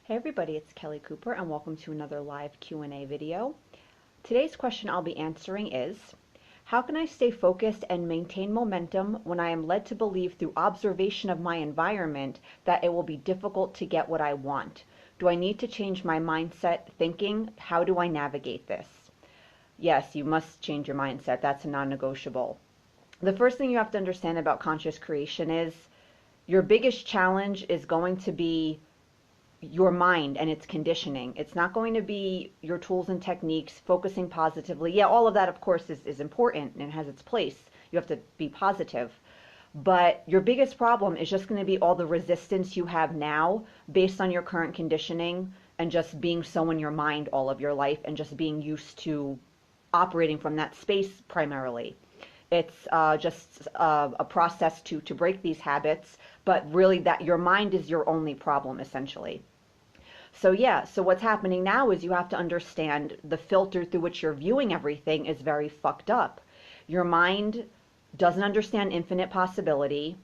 Hey everybody, it's Kelly Cooper and welcome to another live Q&A video. Today's question I'll be answering is, how can I stay focused and maintain momentum when I am led to believe through observation of my environment that it will be difficult to get what I want? Do I need to change my mindset thinking? How do I navigate this? Yes, you must change your mindset. That's a non-negotiable. The first thing you have to understand about conscious creation is your biggest challenge is going to be your mind and its conditioning. It's not going to be your tools and techniques, focusing positively. Yeah, all of that, of course, is important and has its place. You have to be positive. But your biggest problem is just going to be all the resistance you have now based on your current conditioning and just being so in your mind all of your life and just being used to operating from that space primarily. It's just a process to break these habits, but really that your mind is your only problem, essentially. So yeah, so what's happening now is you have to understand the filter through which you're viewing everything is very fucked up. Your mind doesn't understand infinite possibility.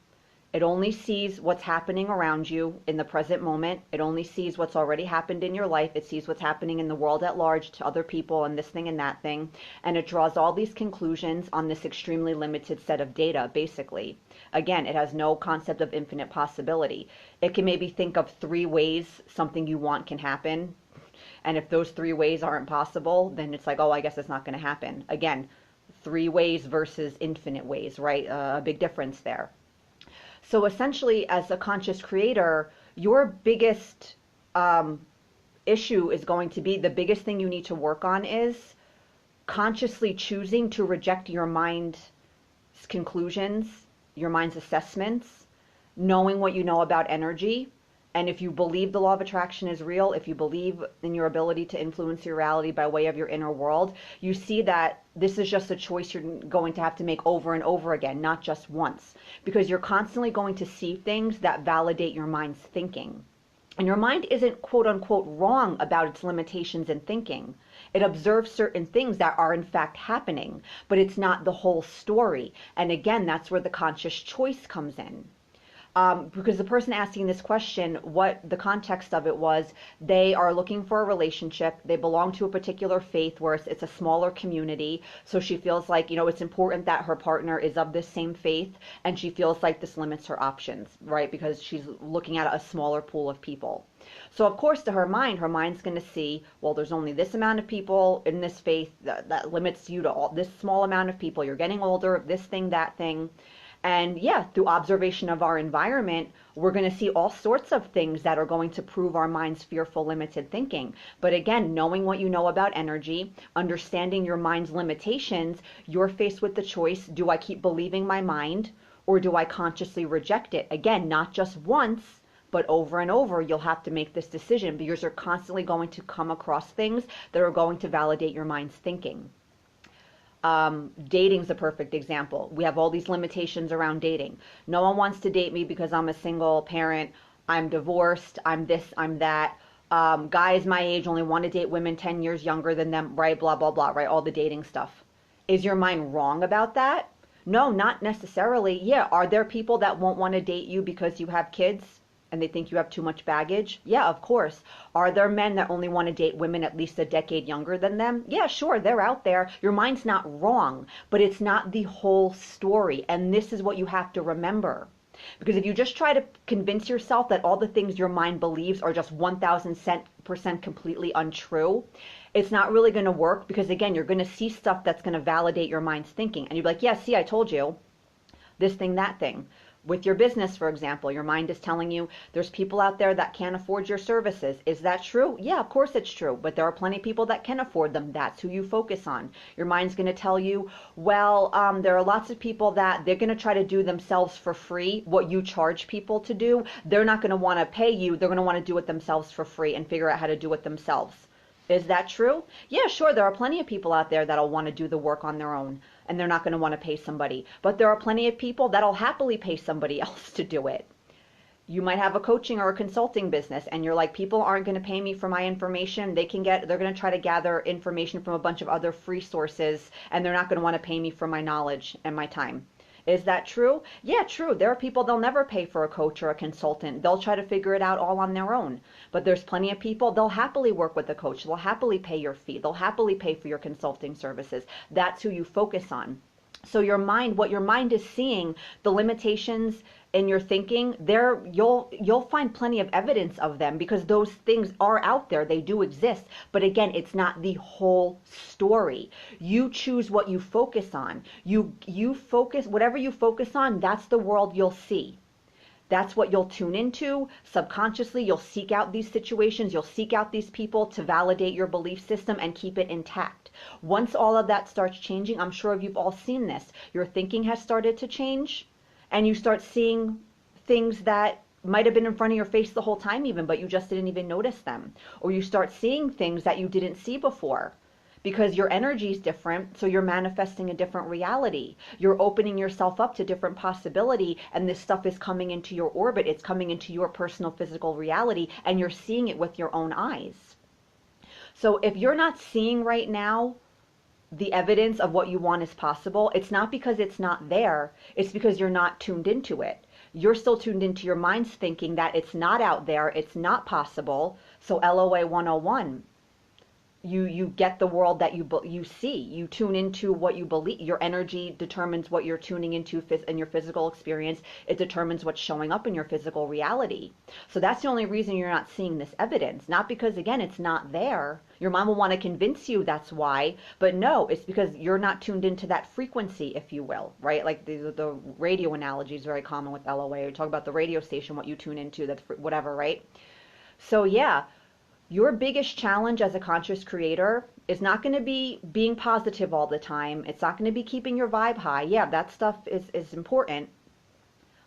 It only sees what's happening around you in the present moment. It only sees what's already happened in your life. It sees what's happening in the world at large to other people and this thing and that thing. And it draws all these conclusions on this extremely limited set of data, basically. Again, it has no concept of infinite possibility. It can maybe think of 3 ways something you want can happen. And if those 3 ways aren't possible, then it's like, oh, I guess it's not going to happen. Again, 3 ways versus infinite ways, right? A big difference there. So essentially, as a conscious creator, your biggest issue is going to be, the biggest thing you need to work on is consciously choosing to reject your mind's conclusions, your mind's assessments, knowing what you know about energy. And if you believe the law of attraction is real, if you believe in your ability to influence your reality by way of your inner world, you see that this is just a choice you're going to have to make over and over again, not just once. Because you're constantly going to see things that validate your mind's thinking. And your mind isn't quote unquote wrong about its limitations in thinking. It observes certain things that are in fact happening, but it's not the whole story. And again, that's where the conscious choice comes in. Because the person asking this question, what the context of it was, they are looking for a relationship. They belong to a particular faith where it's a smaller community. So she feels like, it's important that her partner is of this same faith. And she feels like this limits her options, right? Because she's looking at a smaller pool of people. So of course, to her mind's going to see, well, there's only this amount of people in this faith that limits you to this small amount of people. You're getting older, this thing, that thing. And yeah, through observation of our environment, we're going to see all sorts of things that are going to prove our mind's fearful, limited thinking. But again, knowing what you know about energy, understanding your mind's limitations, you're faced with the choice, do I keep believing my mind or do I consciously reject it? Again, not just once, but over and over, you'll have to make this decision because you're constantly going to come across things that are going to validate your mind's thinking. Dating's a perfect example. We have all these limitations around dating. No one wants to date me because I'm a single parent. I'm divorced. I'm this, I'm that. Guys my age only want to date women 10 years younger than them, right? Blah, blah, blah, right? All the dating stuff. Is your mind wrong about that? No, not necessarily. Yeah, are there people that won't want to date you because you have kids and they think you have too much baggage? Yeah, of course. Are there men that only want to date women at least a decade younger than them? Yeah, sure, they're out there. Your mind's not wrong, but it's not the whole story. And this is what you have to remember. Because if you just try to convince yourself that all the things your mind believes are just 1000% completely untrue, it's not really going to work because, again, you're going to see stuff that's going to validate your mind's thinking. And you're like, yeah, see, I told you this thing, that thing. With your business, for example, your mind is telling you there's people out there that can't afford your services. Is that true? Yeah, of course it's true. But there are plenty of people that can afford them. That's who you focus on. Your mind's going to tell you, well, there are lots of people that they're going to try to do themselves for free. What you charge people to do, they're not going to want to pay you. They're going to want to do it themselves for free and figure out how to do it themselves. Is that true? Yeah, sure. There are plenty of people out there that'll want to do the work on their own and they're not going to want to pay somebody. But there are plenty of people that'll happily pay somebody else to do it. You might have a coaching or a consulting business and you're like, people aren't going to pay me for my information. They're going to try to gather information from a bunch of other free sources and they're not going to want to pay me for my knowledge and my time. Is that true? Yeah, true. There are people, they'll never pay for a coach or a consultant. They'll try to figure it out all on their own. But there's plenty of people, they'll happily work with a coach. They'll happily pay your fee. They'll happily pay for your consulting services. That's who you focus on. So your mind, what your mind is seeing, the limitations in your thinking, there you'll find plenty of evidence of them, because those things are out there. They do exist. But again, it's not the whole story. You choose what you focus on. You focus, whatever you focus on, that's the world you'll see. That's what you'll tune into. Subconsciously, you'll seek out these situations, you'll seek out these people to validate your belief system and keep it intact. Once all of that starts changing, I'm sure you've all seen this. Your thinking has started to change, and you start seeing things that might have been in front of your face the whole time even, but you just didn't even notice them. Or you start seeing things that you didn't see before, because your energy is different, so you're manifesting a different reality. You're opening yourself up to different possibility, and this stuff is coming into your orbit. It's coming into your personal physical reality, and you're seeing it with your own eyes. So if you're not seeing right now the evidence of what you want is possible, it's not because it's not there. It's because you're not tuned into it. You're still tuned into your mind's thinking that it's not out there, it's not possible. So LOA 101. You get the world that you see. You tune into what you believe. Your energy determines what you're tuning into in your physical experience. It determines what's showing up in your physical reality. So that's the only reason you're not seeing this evidence. Not because, again, it's not there. Your mind will want to convince you that's why. But no, it's because you're not tuned into that frequency, if you will, right? Like the radio analogy is very common with LOA. We talk about the radio station, what you tune into, that's whatever, right? So yeah. Your biggest challenge as a conscious creator is not going to be being positive all the time. It's not going to be keeping your vibe high. Yeah, that stuff is important.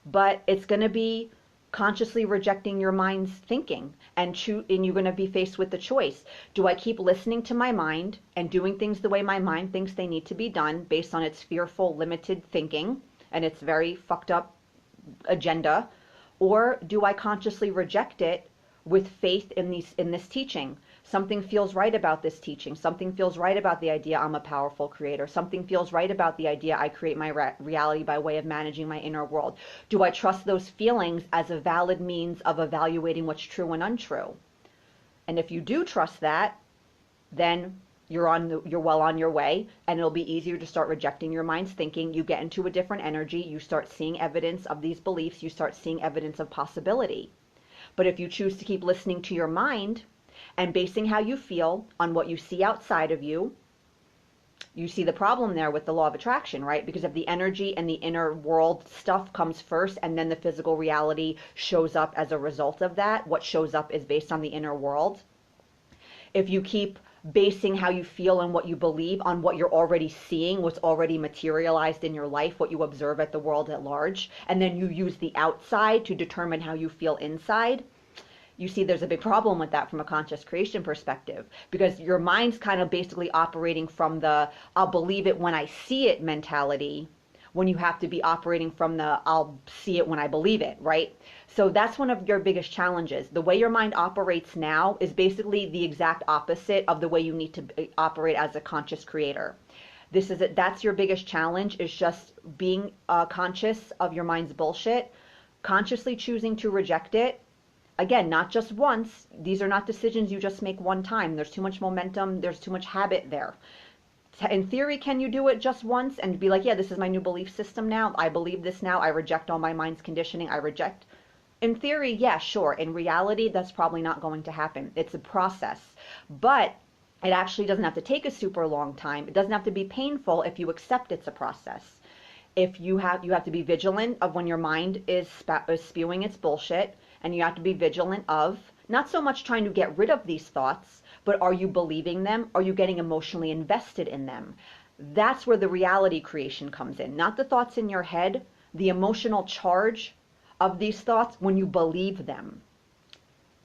But it's going to be consciously rejecting your mind's thinking. And you're going to be faced with the choice. Do I keep listening to my mind and doing things the way my mind thinks they need to be done based on its fearful, limited thinking and its very fucked up agenda? Or do I consciously reject it with faith in this teaching? Something feels right about this teaching. Something feels right about the idea I'm a powerful creator. Something feels right about the idea I create my reality by way of managing my inner world. Do I trust those feelings as a valid means of evaluating what's true and untrue? And if you do trust that, then you're well on your way, and it'll be easier to start rejecting your mind's thinking. You get into a different energy. You start seeing evidence of these beliefs. You start seeing evidence of possibility. But if you choose to keep listening to your mind and basing how you feel on what you see outside of you, you see the problem there with the law of attraction, right? Because if the energy and the inner world stuff comes first, and then the physical reality shows up as a result of that, what shows up is based on the inner world. If you keep basing how you feel and what you believe on what you're already seeing, what's already materialized in your life, what you observe at the world at large, and then you use the outside to determine how you feel inside, you see there's a big problem with that from a conscious creation perspective, because your mind's kind of basically operating from the I'll believe it when I see it mentality, when you have to be operating from the I'll see it when I believe it, right? So that's one of your biggest challenges. The way your mind operates now is basically the exact opposite of the way you need to operate as a conscious creator. That's your biggest challenge, is just being conscious of your mind's bullshit, consciously choosing to reject it. Again, not just once. These are not decisions you just make one time. There's too much momentum. There's too much habit there. In theory, can you do it just once and be like, yeah, this is my new belief system now. I believe this now. I reject all my mind's conditioning. I reject. In theory, yeah, sure. In reality, that's probably not going to happen. It's a process. But it actually doesn't have to take a super long time. It doesn't have to be painful if you accept it's a process. If you have to be vigilant of when your mind is spewing its bullshit, and you have to be vigilant of not so much trying to get rid of these thoughts, but are you believing them? Are you getting emotionally invested in them? That's where the reality creation comes in. Not the thoughts in your head, the emotional charge of these thoughts when you believe them.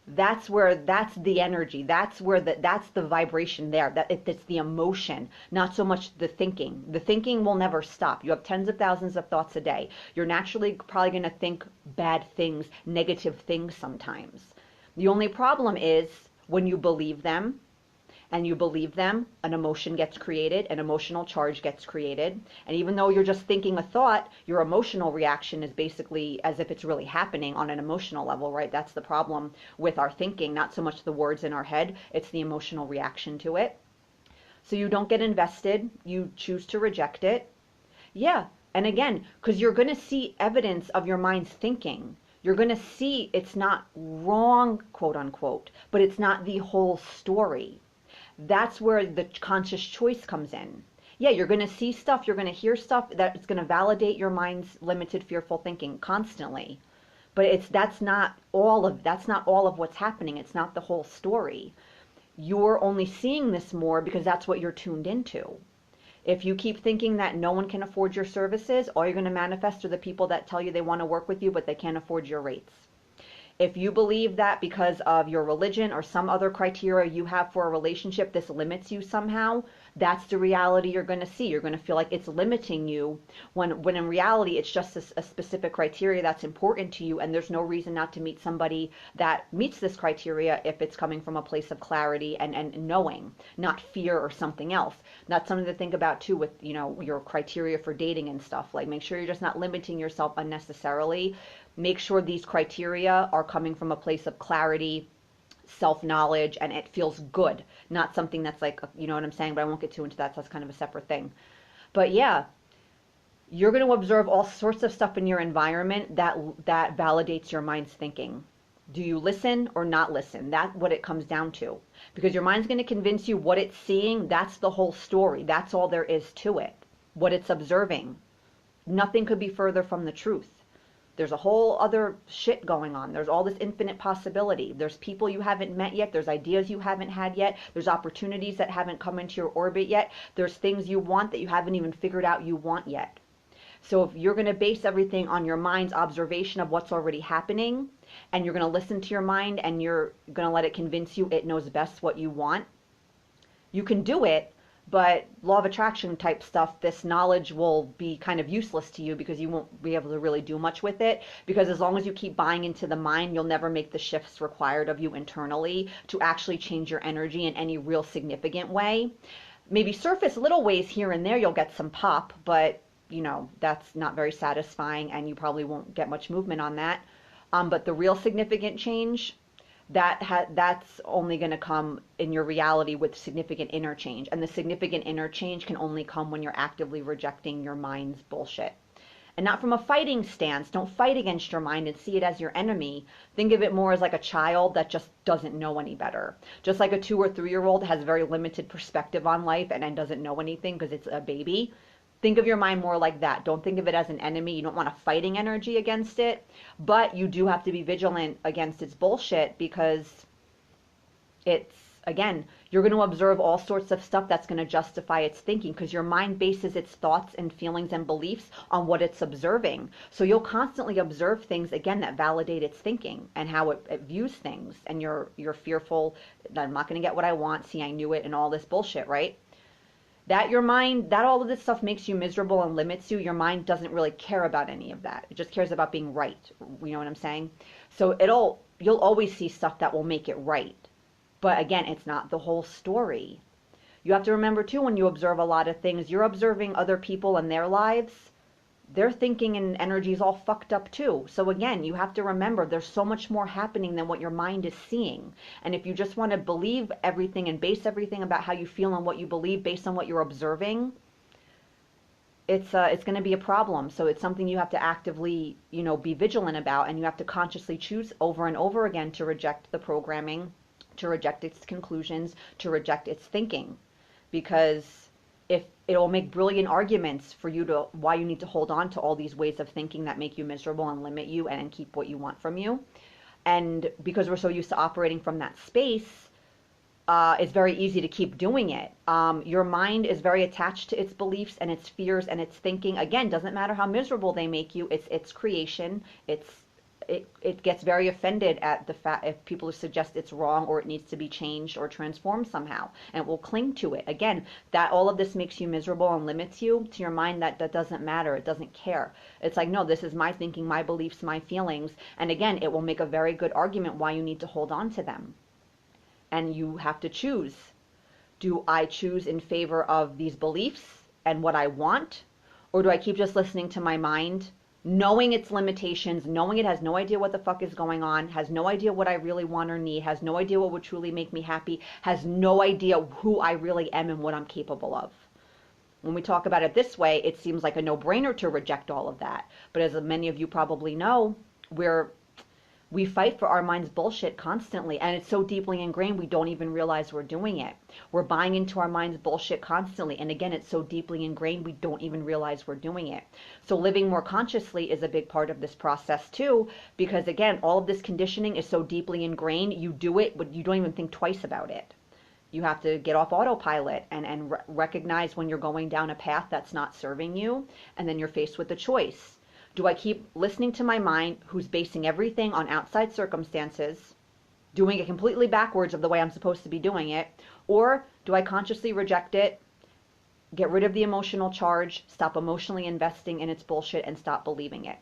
That's the energy. That's the vibration there. It's the emotion, not so much the thinking. The thinking will never stop. You have tens of thousands of thoughts a day. You're naturally probably going to think bad things, negative things sometimes. The only problem is when you believe them and you believe them, an emotion gets created, an emotional charge gets created. And even though you're just thinking a thought, your emotional reaction is basically as if it's really happening on an emotional level, right? That's the problem with our thinking, not so much the words in our head, it's the emotional reaction to it. So you don't get invested, you choose to reject it. Yeah, and again, because you're going to see evidence of your mind's thinking. You're going to see it's not wrong, quote unquote, but it's not the whole story. That's where the conscious choice comes in. Yeah, you're going to see stuff, you're going to hear stuff that's going to validate your mind's limited fearful thinking constantly. But that's not all of what's happening. It's not the whole story. You're only seeing this more because that's what you're tuned into. If you keep thinking that no one can afford your services, all you're going to manifest are the people that tell you they want to work with you, but they can't afford your rates. If you believe that because of your religion or some other criteria you have for a relationship, this limits you somehow, that's the reality you're going to see. You're going to feel like it's limiting you when in reality it's just a specific criteria that's important to you, and there's no reason not to meet somebody that meets this criteria if it's coming from a place of clarity and knowing, not fear or something else. That's something to think about too with, your criteria for dating and stuff. Like, make sure you're just not limiting yourself unnecessarily. Make sure these criteria are coming from a place of clarity, self-knowledge, and it feels good, not something that's like, you know what I'm saying, but I won't get too into that, so that's kind of a separate thing. But yeah, you're going to observe all sorts of stuff in your environment that validates your mind's thinking. Do you listen or not listen? That's what it comes down to. Because your mind's going to convince you what it's seeing, that's the whole story. That's all there is to it. What it's observing. Nothing could be further from the truth. There's a whole other shit going on. There's all this infinite possibility. There's people you haven't met yet. There's ideas you haven't had yet. There's opportunities that haven't come into your orbit yet. There's things you want that you haven't even figured out you want yet. So if you're going to base everything on your mind's observation of what's already happening, and you're going to listen to your mind and you're going to let it convince you it knows best what you want, you can do it. But law of attraction type stuff, this knowledge will be kind of useless to you because you won't be able to really do much with it. Because as long as you keep buying into the mind, you'll never make the shifts required of you internally to actually change your energy in any real significant way. Maybe surface little ways here and there, you'll get some pop, but that's not very satisfying and you probably won't get much movement on that. But the real significant change, that's only going to come in your reality with significant inner change. And the significant inner change can only come when you're actively rejecting your mind's bullshit. And not from a fighting stance. Don't fight against your mind and see it as your enemy. Think of it more as like a child that just doesn't know any better. Just like a 2 or 3-year-old has very limited perspective on life and doesn't know anything because it's a baby. Think of your mind more like that. Don't think of it as an enemy. You don't want a fighting energy against it, but you do have to be vigilant against its bullshit because it's, again, you're going to observe all sorts of stuff that's going to justify its thinking because your mind bases its thoughts and feelings and beliefs on what it's observing. So you'll constantly observe things, again, that validate its thinking and how it views things. And you're fearful that I'm not going to get what I want. See, I knew it and all this bullshit, right? That your mind, that all of this stuff makes you miserable and limits you, your mind doesn't really care about any of that. It just cares about being right. You know what I'm saying? So you'll always see stuff that will make it right. But again, it's not the whole story. You have to remember too, when you observe a lot of things, you're observing other people and their lives. Their thinking and energy is all fucked up too. So again, you have to remember there's so much more happening than what your mind is seeing. And if you just want to believe everything and base everything about how you feel and what you believe based on what you're observing, it's going to be a problem. So it's something you have to actively, be vigilant about, and you have to consciously choose over and over again to reject the programming, to reject its conclusions, to reject its thinking. Because if it'll make brilliant arguments for you to why you need to hold on to all these ways of thinking that make you miserable and limit you and keep what you want from you. And because we're so used to operating from that space, it's very easy to keep doing it. Your mind is very attached to its beliefs and its fears and its thinking. Again, doesn't matter how miserable they make you. It's its creation. It gets very offended at the fact if people suggest it's wrong or it needs to be changed or transformed somehow, and it will cling to it. Again, that all of this makes you miserable and limits you. To your mind, that doesn't matter. It doesn't care. It's like, no, this is my thinking, my beliefs, my feelings. And again, it will make a very good argument why you need to hold on to them. And you have to choose. Do I choose in favor of these beliefs and what I want? Or do I keep just listening to my mind, knowing its limitations, knowing it has no idea what the fuck is going on, has no idea what I really want or need, has no idea what would truly make me happy, has no idea who I really am and what I'm capable of? When we talk about it this way, it seems like a no-brainer to reject all of that. But as many of you probably know, we fight for our mind's bullshit constantly, and it's so deeply ingrained we don't even realize we're doing it. We're buying into our mind's bullshit constantly, and again, it's so deeply ingrained we don't even realize we're doing it. So living more consciously is a big part of this process too, because again, all of this conditioning is so deeply ingrained, you do it, but you don't even think twice about it. You have to get off autopilot and recognize when you're going down a path that's not serving you, and then you're faced with a choice. Do I keep listening to my mind, who's basing everything on outside circumstances, doing it completely backwards of the way I'm supposed to be doing it? Or do I consciously reject it, get rid of the emotional charge, stop emotionally investing in its bullshit, and stop believing it?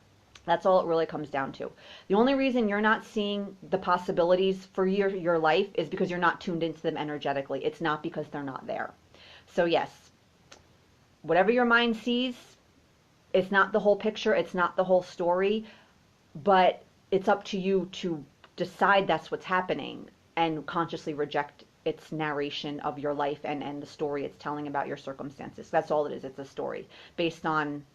That's all it really comes down to. The only reason you're not seeing the possibilities for your life is because you're not tuned into them energetically. It's not because they're not there. So yes, whatever your mind sees, it's not the whole picture, it's not the whole story, but it's up to you to decide that's what's happening and consciously reject its narration of your life and the story it's telling about your circumstances. That's all it is. It's a story based on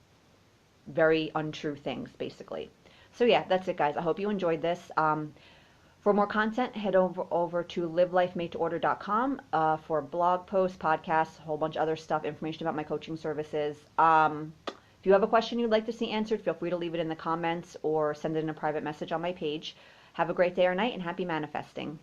very untrue things, basically. So yeah, that's it, guys. I hope you enjoyed this. For more content, head over to livelifemadeorder.com for blog posts, podcasts, a whole bunch of other stuff, information about my coaching services. If you have a question you'd like to see answered, feel free to leave it in the comments or send it in a private message on my page. Have a great day or night, and happy manifesting.